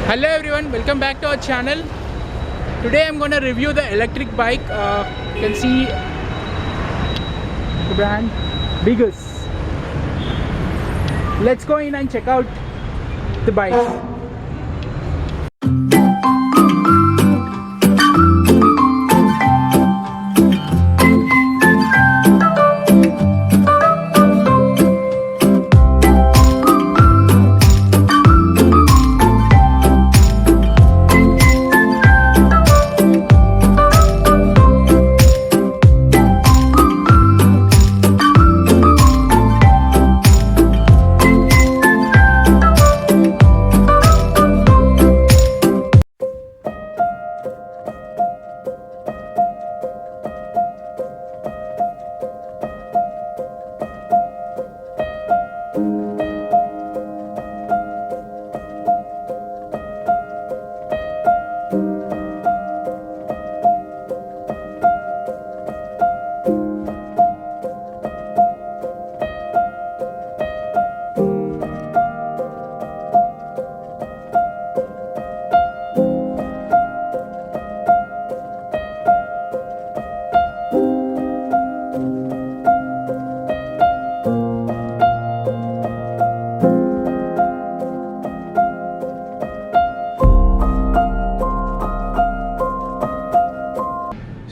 Hello everyone, welcome back to our channel. Today I'm going to review the electric bike. You can see the brand Bigus. Let's go in and check out the bike.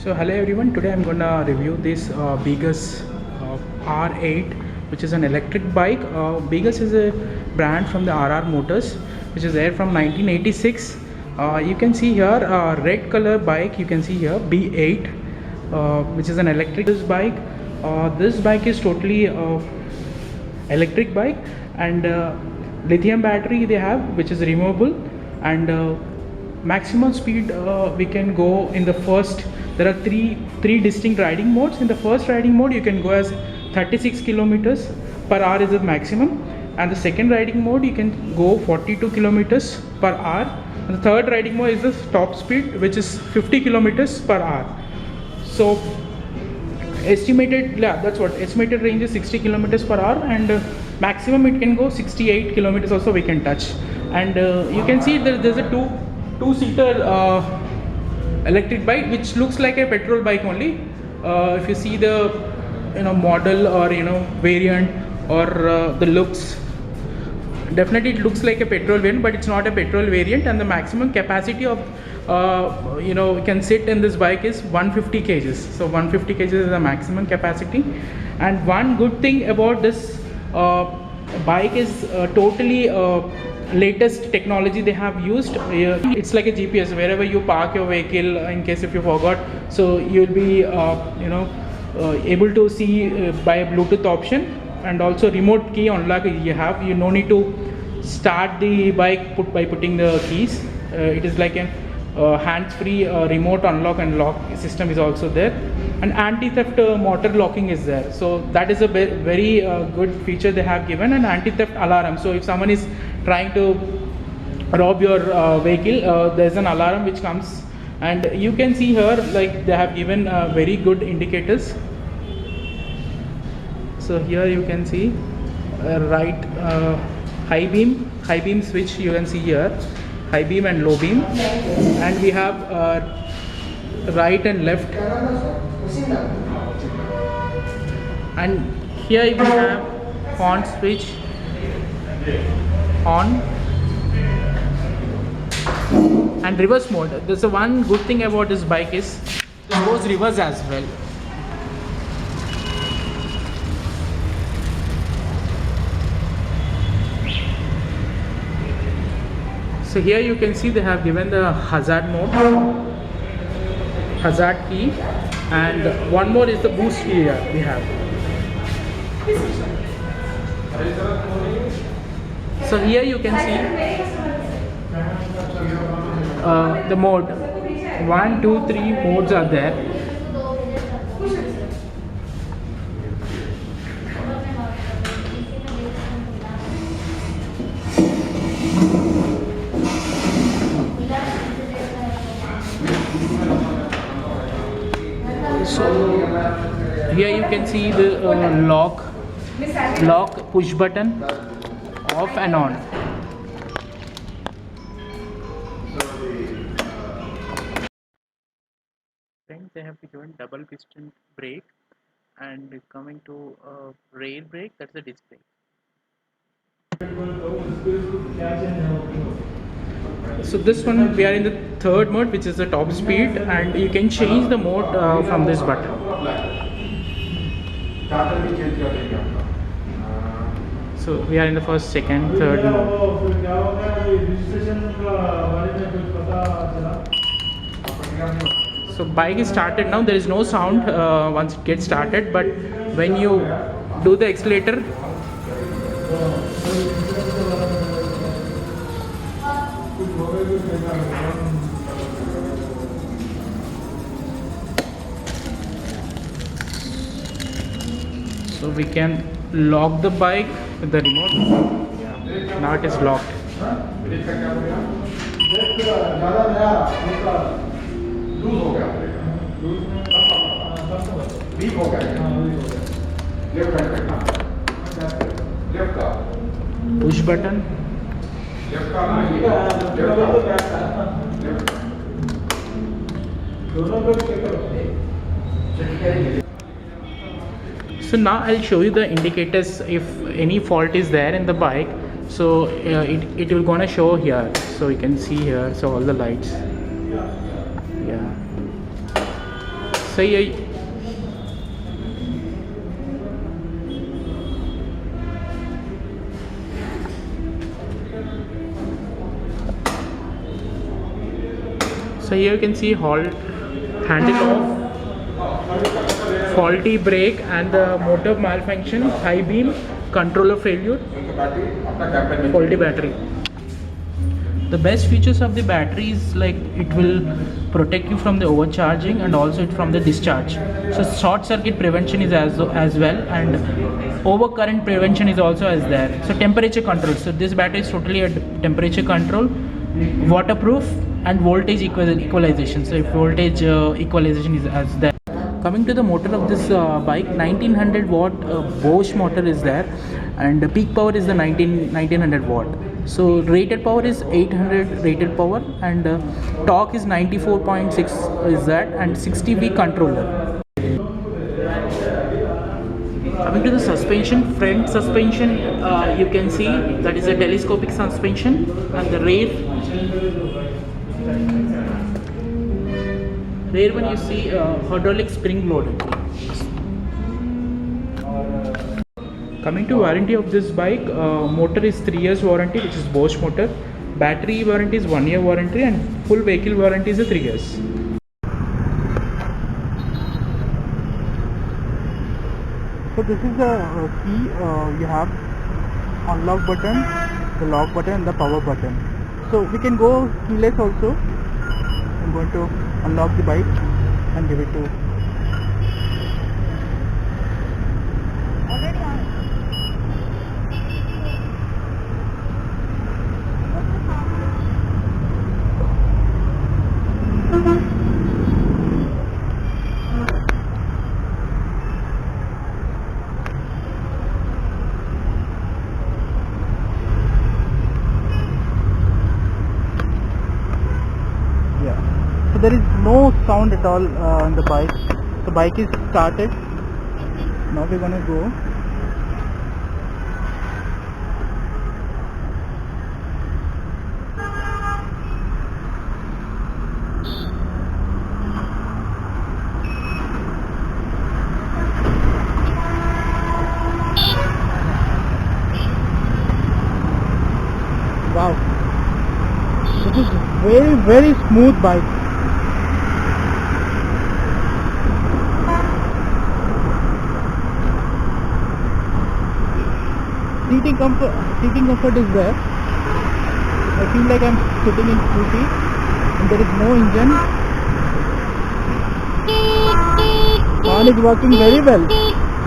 So hello everyone, today I'm gonna review this Bigus R8, which is an electric bike. Bigus is a brand from the RR Motors, which is there from 1986. You can see here red color bike. You can see here B8, which is an electric bike. This bike is totally electric bike, and lithium battery they have, which is removable, and maximum speed we can go in the first. There are three distinct riding modes. In the first riding mode you can go as 36 kilometers per hour is the maximum, and the second riding mode you can go 42 kilometers per hour, and the third riding mode is the top speed, which is 50 kilometers per hour. So estimated range is 60 kilometers per hour, and maximum it can go 68 kilometers also we can touch. And you can see there's a two-seater electric bike which looks like a petrol bike only. If you see the model or variant or the looks, definitely it looks like a petrol variant, but it's not a petrol variant. And the maximum capacity of can sit in this bike is 150 kgs. So 150 kgs is the maximum capacity. And one good thing about this bike is totally latest technology they have used. It's like a GPS. Wherever you park your vehicle, in case if you forgot, so you'll be able to see by a Bluetooth option, and also remote key unlock you have. You no need to start the bike by putting the keys. It is like a hands-free remote unlock and lock system is also there, and anti-theft motor locking is there. So that is a very good feature they have given, an anti-theft alarm. So if someone is trying to rob your vehicle, there's an alarm which comes, and you can see here like they have given very good indicators. So here you can see right high beam switch, you can see here high beam and low beam, and we have right and left, and here we have horn switch on, and reverse mode. There's a one good thing about this bike is it goes reverse as well. So here you can see they have given the hazard mode, hazard key, and one more is the boost key here we have. So here you can see the mode. 1, 2, 3 modes are there. So here you can see the lock push button, off and on. they have given double piston brake, and coming to rear brake, that's the disc brake. So this one we are in the third mode, which is the top speed, and you can change the mode from this button. So we are in the first, second, third mode. So bike is started now. There is no sound once it gets started, but when you do the accelerator, so we can lock the bike with the remote. Yeah. Now it is locked. Push button. So now I'll show you the indicators if any fault is there in the bike. So it will gonna show here. So you can see here. So all the lights. Yeah. So yeah. So here you can see halt, handle off, faulty brake and the motor malfunction, high beam, controller failure, faulty battery. The best features of the battery is like it will protect you from the overcharging and also from the discharge. So short circuit prevention is as well, and overcurrent prevention is also as there. So temperature control. So this battery is totally a temperature control, waterproof, and voltage equalization. So if voltage equalization is as there. Coming to the motor of this bike, 1900 watt Bosch motor is there, and the peak power is the 1900 watt. So rated power is 800 rated power, and torque is 94.6 is that, and 60V controller. Coming to the suspension, front suspension, you can see that is a telescopic suspension, and the rear one you see hydraulic spring loaded. Coming to warranty of this bike, motor is 3 years warranty, which is Bosch motor. Battery warranty is 1 year warranty, and full vehicle warranty is 3 years. So this is the key. You have unlock button, the lock button, and the power button. So we can go keyless also. I'm going to unlock the bike and give it to. Already on. So there is no sound at all on the bike. The bike is started. Now we're gonna go. Wow, this is very smooth bike. Seating comfort is there. I feel like I'm sitting in scooty, and there is no engine. Horn is working very well.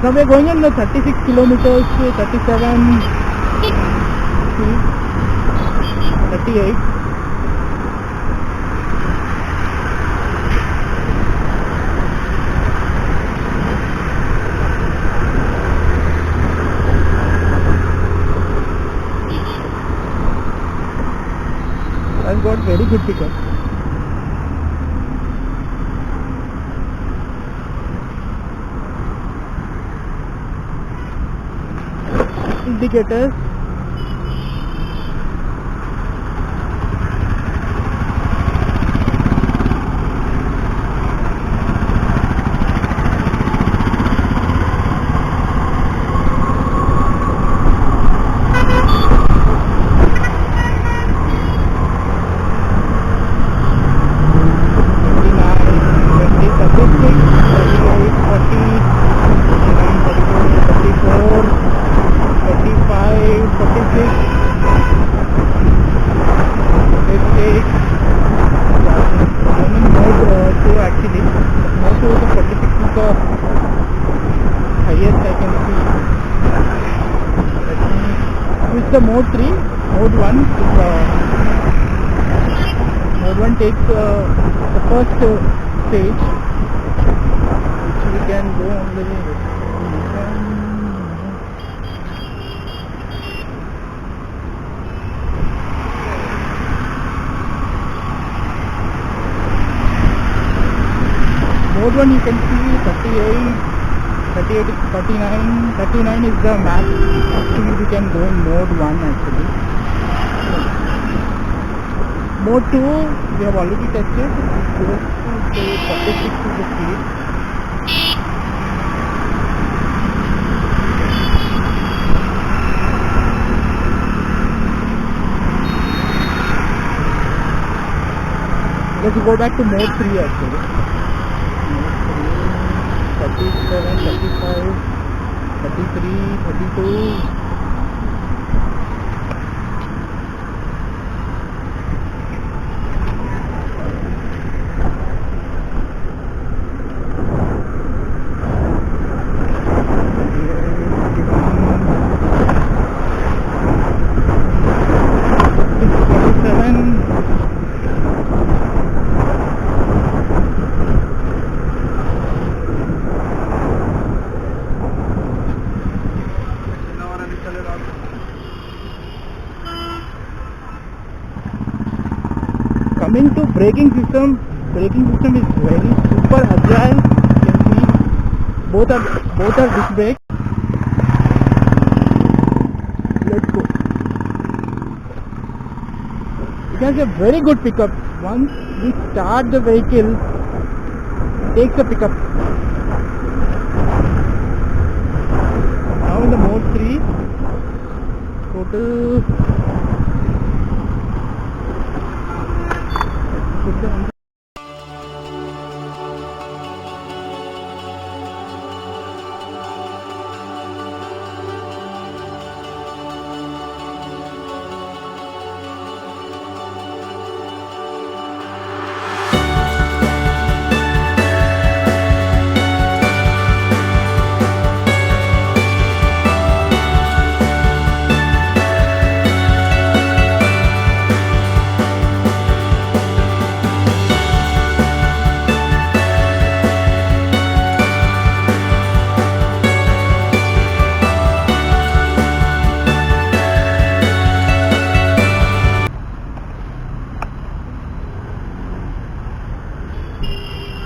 Now we are going on the 36 kilometers to 37 speed, 38. I've got very good pickup. indicators. The mode 3, mode 1 is mode 1 takes the first stage, which we can go only mode 1 you can see 38, 39, 39 is the max speed you can go in mode 1 actually. Mode 2 we have already tested, it goes to 46 is the speed. Let's go back to mode 3 actually. 37, 35, 33, 32. Coming to braking system is very super agile. You can see both are disc brake. Let's go. It has a very good pickup. Once we start the vehicle, it takes a pickup. Now in the mode 3, go to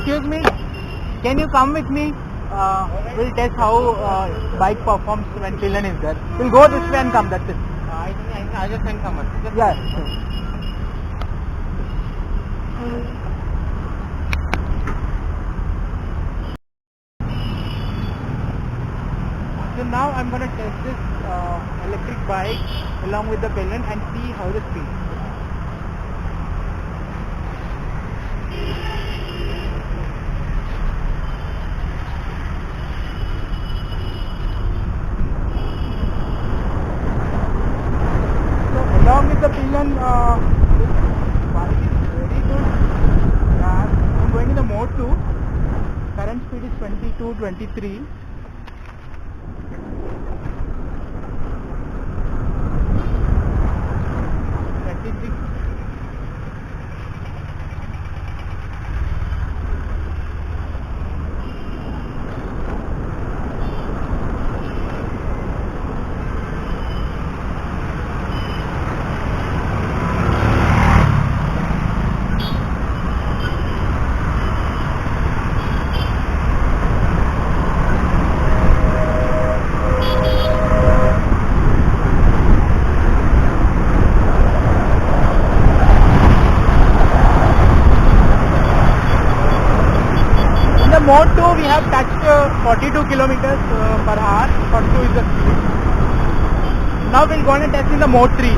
excuse me, can you come with me? We'll test how bike performs when pillion is there. We'll go this way and come, that's it. I just send someone. Yeah, sure. So now I'm going to test this electric bike along with the pillion and see how the speed is. Along with the pillion, this bike is very good. I'm going in the mode 2. Current speed is 22, 23. mode 2 we have touched 42 kilometers per hour. 42 is the speed. Now we'll go on and test in the mode 3.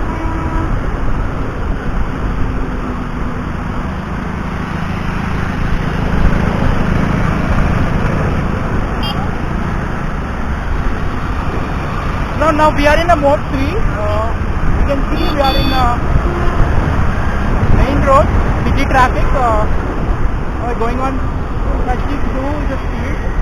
Now we are in a mode 3. You can see we are in main road, city traffic. Going on 32 is the speed.